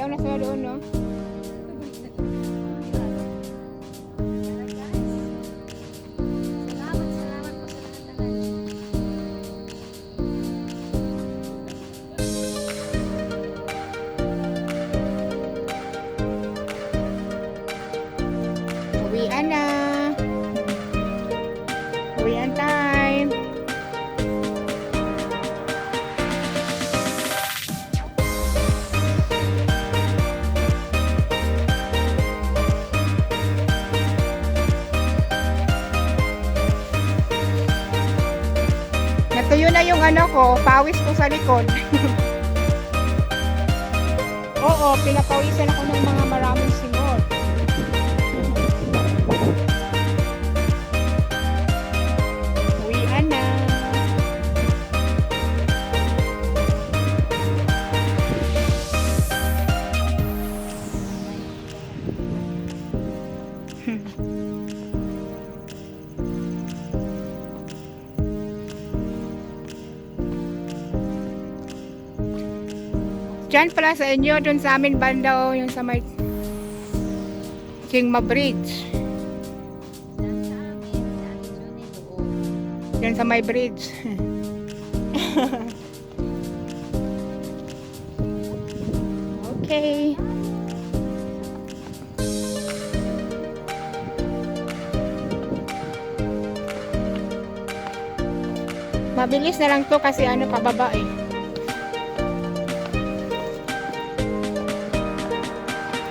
Daw na sila doon, no? Salamat po sa lahat-lahat. Uwian na. Uwian time. Natuyo na yung ano ko, pawis ko sa likod. Oo, pinapawisan ako ng mga maraming singot. Uwian na. Diyan pala sa inyo, dun sa amin banda, oh, yung sa may Kingma Bridge. Dyan sa amin, sa ating Johnny doon. Diyan sa may bridge. Okay. Mabilis na lang to kasi ano pababa eh.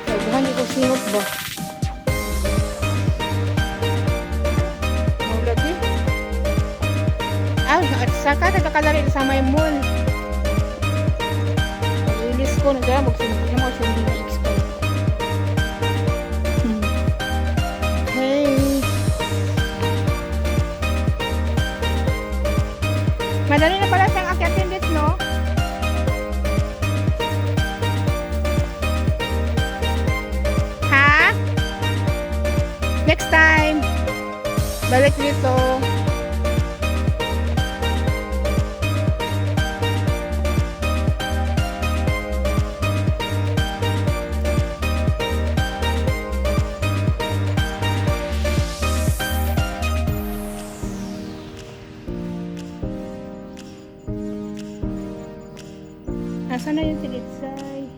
Ay, bukan ko singot ba? Mulad eh. At saka nagkakalari sa may mall. Ilis ko, nagdala magsingot na mga singot na expert. Hey. Madali na pala siyang akyatin dito, no? Ha? Next time. Balik dito. Nasaan na yung silitsay?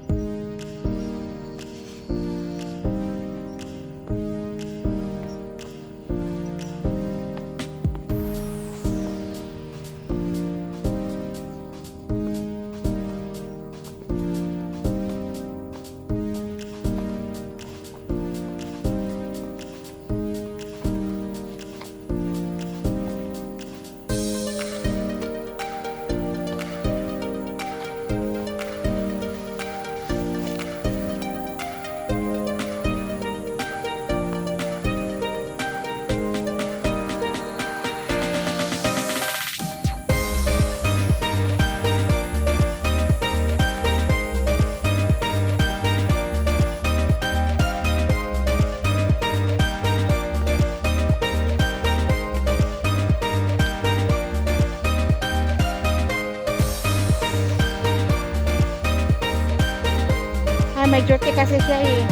Ah, may duty kasi siya eh.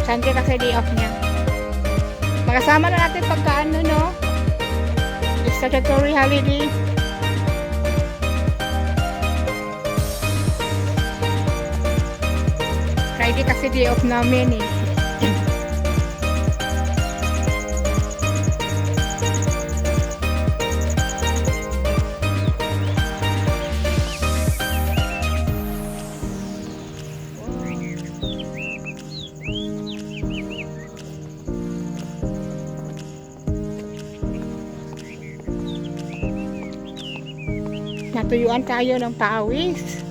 Sunday kasi day off niya. Makasama na natin pagka ano, no? Statutory holiday. Friday kasi day off namin eh. Natuyuan tayo ng pawis.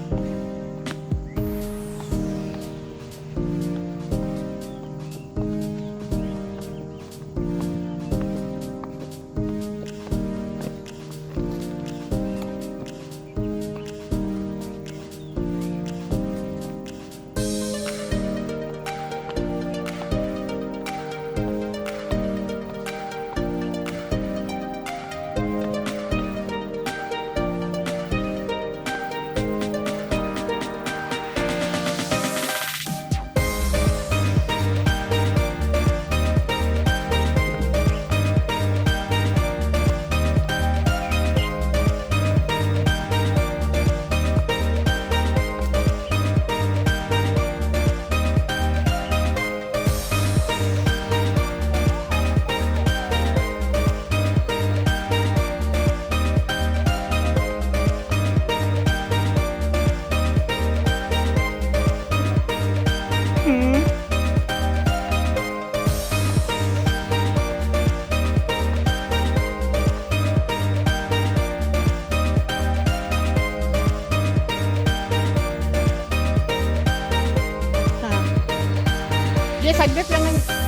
Hindi,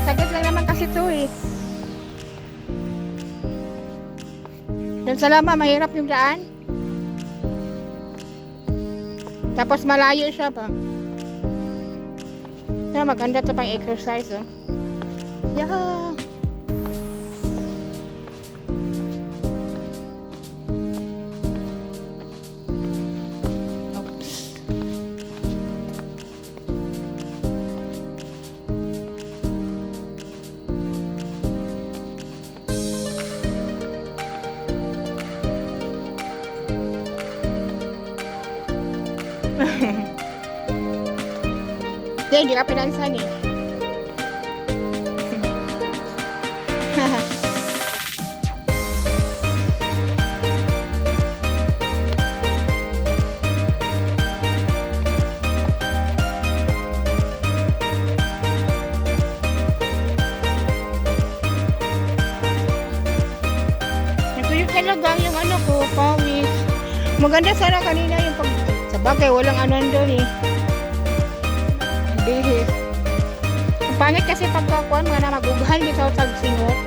saglit lang naman kasi to eh. Doon sa Lama, mahirap yung daan. Tapos malayo siya pa. Pero maganda to pang exercise oh. Yeah. Oops. Hindi ka pinansan eh. Ito yung talaga yung ano ko, pawis. Maganda sana kanina yung pag... Sa bagay, walang ano doon eh. Bihis. Ang pangit kasi pagkakuan, mga na magughan dito sa tagsingot.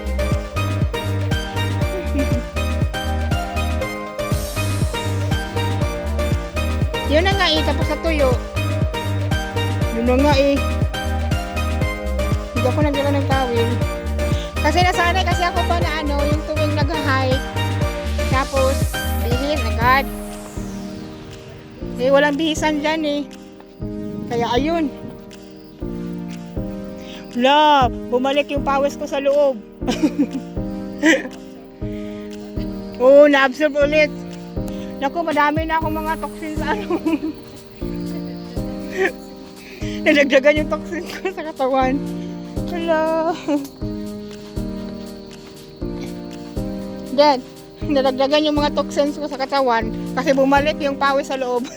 Yun na nga eh, tapos na tuyo. Yun na nga eh. Hindi ako nagdala ng tawil. Kasi nasanay kasi ako pa na ano, yung tuwing nag-hike. Tapos, bihis agad. Eh, walang bihisan dyan eh. Kaya ayun. Wala, bumalik yung pawis ko sa loob. Oo, na-absorb ulit. Naku, madami na akong mga toxin sa ano. Nalagdagan yung toxin ko sa katawan. Hello. Dad, nalagdagan yung mga toxins ko sa katawan kasi bumalik yung pawis sa loob.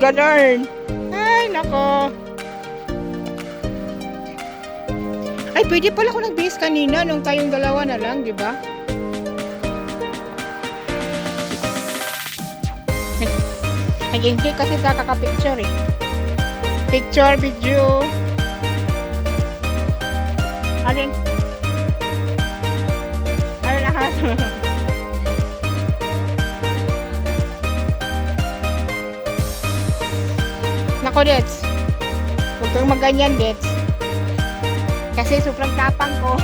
Ganon. Ay, nako. Ay, pwede pala ako nag-base kanina nung tayong dalawa na lang, di ba? Nag-enjoy kasi sa kakapicture eh. Picture, video. Alin? Ano lahat? Nako, Dets. Huwag kang maganyan, Dets. Kasi sobrang tapang ko.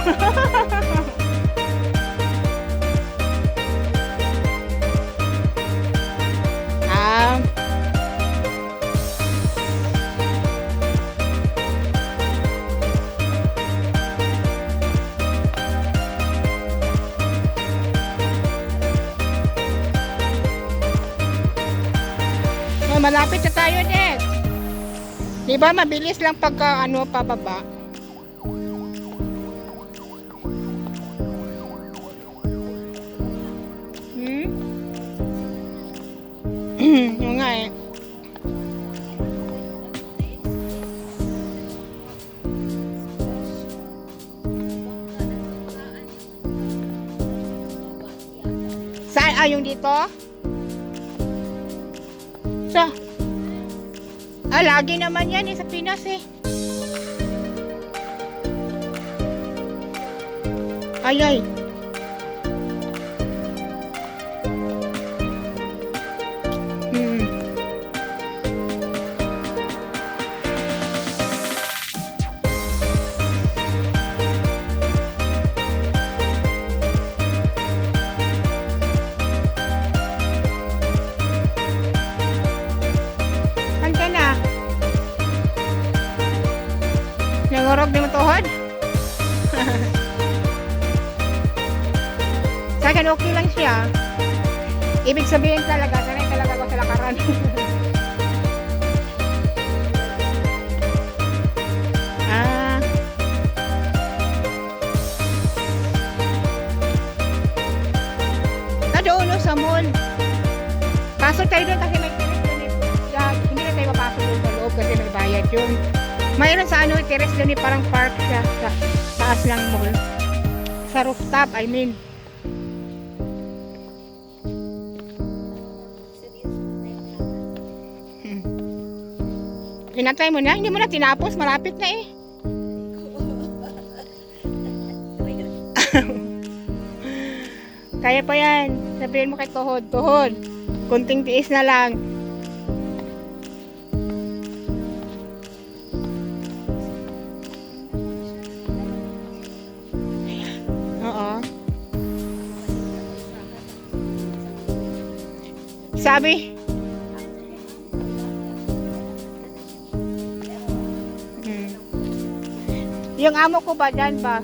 Malapit na tayo, Dets. Di ba mabilis lang pagka ano pababa? Yung nga eh. Saan? Ah, yung dito? So, lagi naman yan eh sa Pinas eh. Ay. Nangorog di mo tuhod? Sa akin okay lang siya. Ibig sabihin talaga, sanay talaga ako sa lakaran. Doon sa mall. Pasok tayo doon kasi may terrace doon eh. Hindi na tayo mapasok doon sa loob kasi may bayad yun. Mayroon sa ano, terrace doon eh, parang park siya sa taas ng mall. Sa rooftop, I mean. Pinatay mo na? Hindi mo na tinapos? Malapit na eh. Kaya pa yan. Sabihin mo kay Tuhod. Tuhod. Kunting tiis na lang. Oo. Sabi? Yung amo ko ba dyan ba?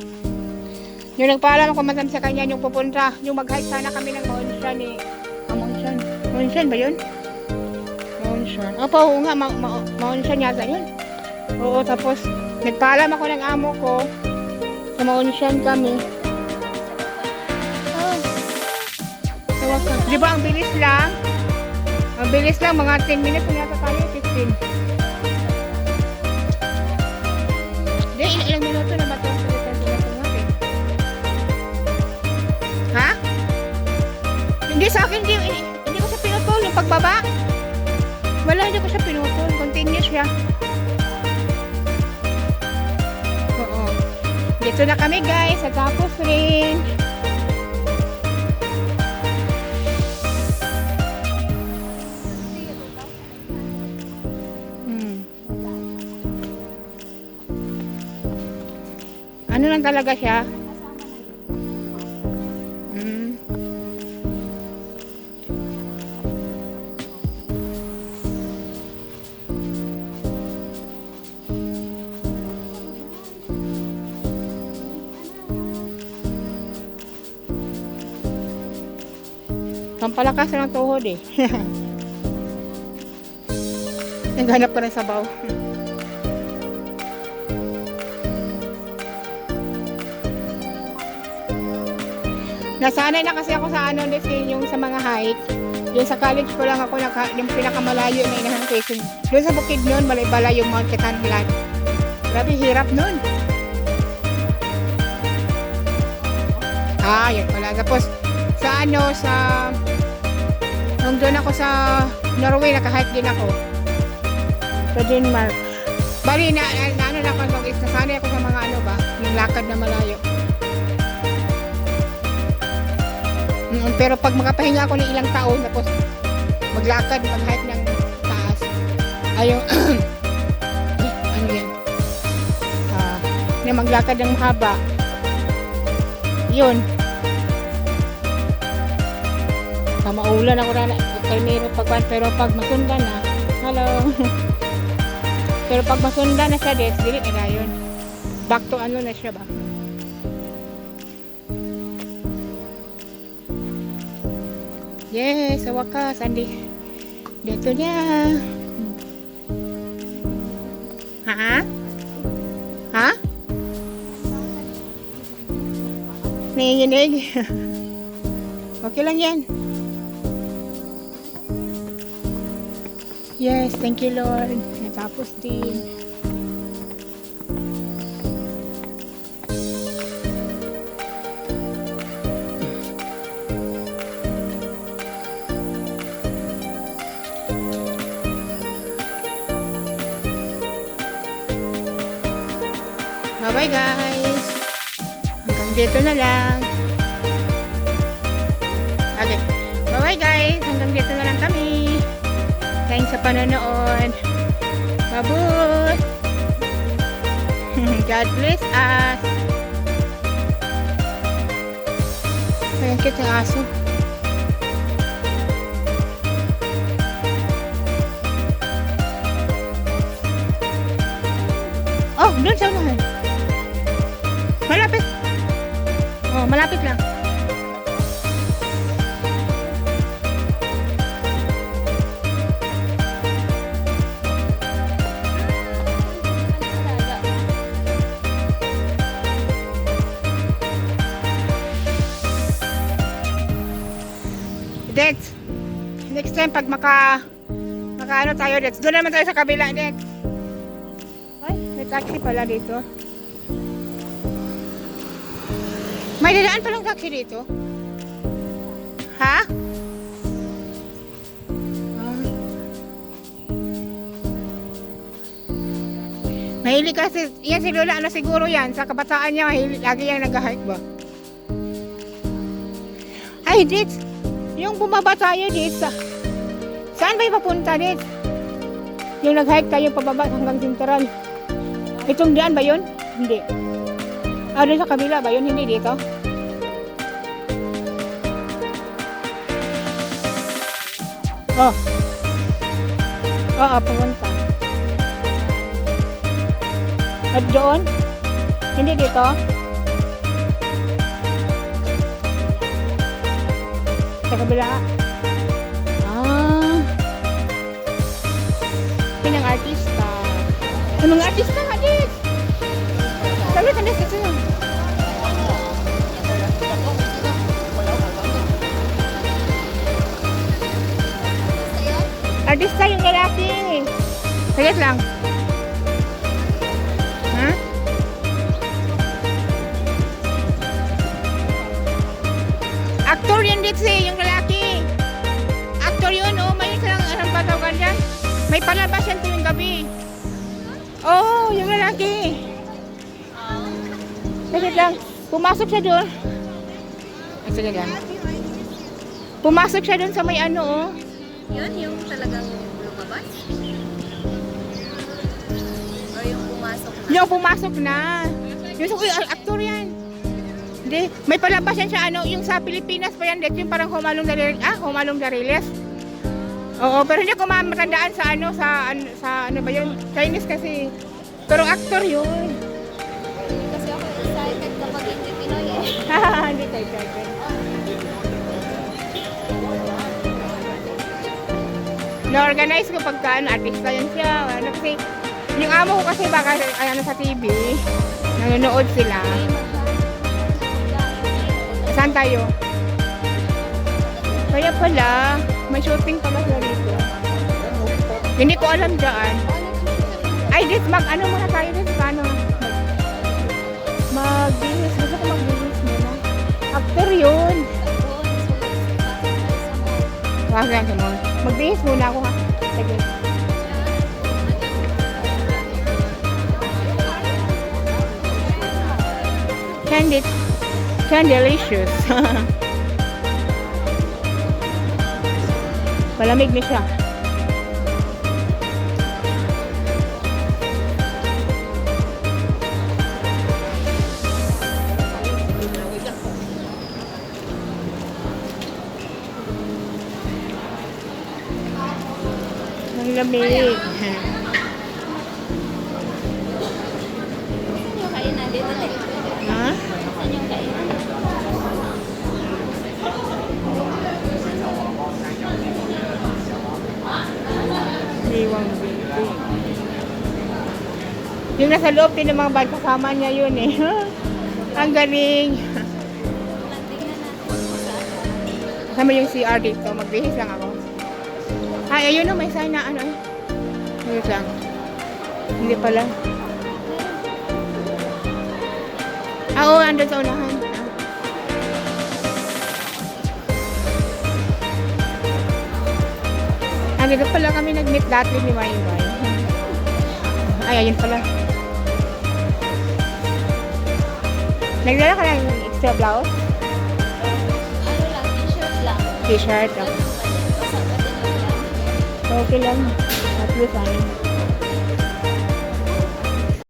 Yung nagpaalam ako madam sa kanya, yung pupunta, yung mag-hike sana kami ng Maunshan eh. Maunshan. Maunshan ba yun? Maunshan. Opo, oo nga, Maunshan yata yun. Oo, tapos nagpaalam ako ng amo ko sa Maunshan kami. Oh. Di ba ang bilis lang? Ang bilis lang, mga 10 minutes na yata tayo, 15. Hindi, ilang minuto na ba ito? Ha? Hindi sa akin, hindi ko siya pinutol yung pagbaba. Wala, hindi ko siya pinutol. Continuous siya. Oo. Dito na kami guys, sa Tapos rin. Ano lang talaga siya? Pampalakas ng tuhod eh. Naghanap pa ng sabaw. Nasanay na kasi ako sa ano, yung sa mga hike. Yung sa college ko lang ako, yung pinakamalayo na inahangkation. Doon sa bukid nun, balay-balay yung Mount Ketanlan. Grabe, hirap nun. Ah, yun pala. Tapos, sa ano, nung doon ako sa Norway, nakahike din ako. Sa Denmark. Bali, ano na ako, nasanay ako sa mga ano ba, yung lakad na malayo. Pero pag makapahinga ako ng ilang taon, tapos maglakad, mag-hike ng taas, ayaw, ano yan, na maglakad ng mahaba, yun, maulan ako na, kay meron pagpan, pero pag masundan na, hello, pero pag masundan na siya, dili na yun, back to ano na siya ba. Yes, sa wakas, Andi. Dito niya. Ha? Ha? Nanginginig. Okay lang yan. Yes, thank you Lord. Natapos din. Bye guys. Hanggang dito na lang. Okay. Bye guys. Hanggang dito na lang kami. Thanks sa panonood. Babut. God bless us. Ayan kita ng aso. Oh, doon sa unahan. Malapit. Oh, malapit lang. Dets. Next time pag ano tayo, Dets. Doon naman tayo sa kabila, Dets. Ay, may taxi pala dito. May dadaan palang taxi dito? Ha? Mahilig kasi, yan si Lola, ano siguro yan, sa kabataan niya, mahilig, lagi yung nag-hike ba? Ay, Dits, yung bumaba tayo, Dits, saan ba yung papunta, Dits? Yung nag-hike tayo pababa hanggang Sintaral. Itong daan ba yun? Hindi. Doon sa kabila ba yun? Hindi dito? Oh. Oo, pumunta. At doon? Hindi dito? Sa kabila? Pinang artista. Anong artista ka, Dit? Sabi ka na sa sa'yo. Artista yung lalaki. Saglit lang. Ha? Actor yun, Dixie, yung lalaki. Actor yun, oh. May isang patawagan dyan. May palabas yan tuwing gabi. Oh, yung lalaki. Saglit lang. Pumasok siya doon. Ay, saglit lang. Pumasok siya doon sa may ano, oh. Yun, yung talagang lumabas? Or yung pumasok na? Yung pumasok na. Yung actor yan. Hindi. May palabas yan siya, ano, yung sa Pilipinas pa yan, yung parang Humalong Dariles. Oo, pero hindi ko matandaan sa ano, sa ano ba yun? Chinese kasi. Pero actor yun. Kasi ako excited kapag hindi Pinoy eh. Hindi tayo excited. Na-organize ko pagka ano, artista yan siya. Ano, kasi, yung amo ko kasi baka ano, sa TV, nanonood sila. Saan tayo? Kaya pala, may shooting pala sila dito. Hindi ko alam dyan. Ay, this ano muna tayo dito? Paano? Magbihis. Gusto ko magbihis muna. Actor yun. Wag yan, come on. Magbihis muna ako ha. Sige. Candelicious. Palamig na siya. Ang lamig. Saan yung kainan dito? Ha? Saan yung kainan? Iwang building. Yung nasa loob din ng mga bag, kasama niya yun eh. Ang galing. Tingnan natin kung saan. Kasama yung CR dito. Magbihis lang ako. Ay, ayun o, may sign na ano eh. Wait lang. Hindi pala. Oo, andun sa unahan. Dito pala kami nag-meet dati ni Maymay. Ay, ayun pala. Nagdala ka ng extra blouse? Ano lang, t-shirt lang. T-shirt. Basa pa din yung lang. Okay lang. At least ano.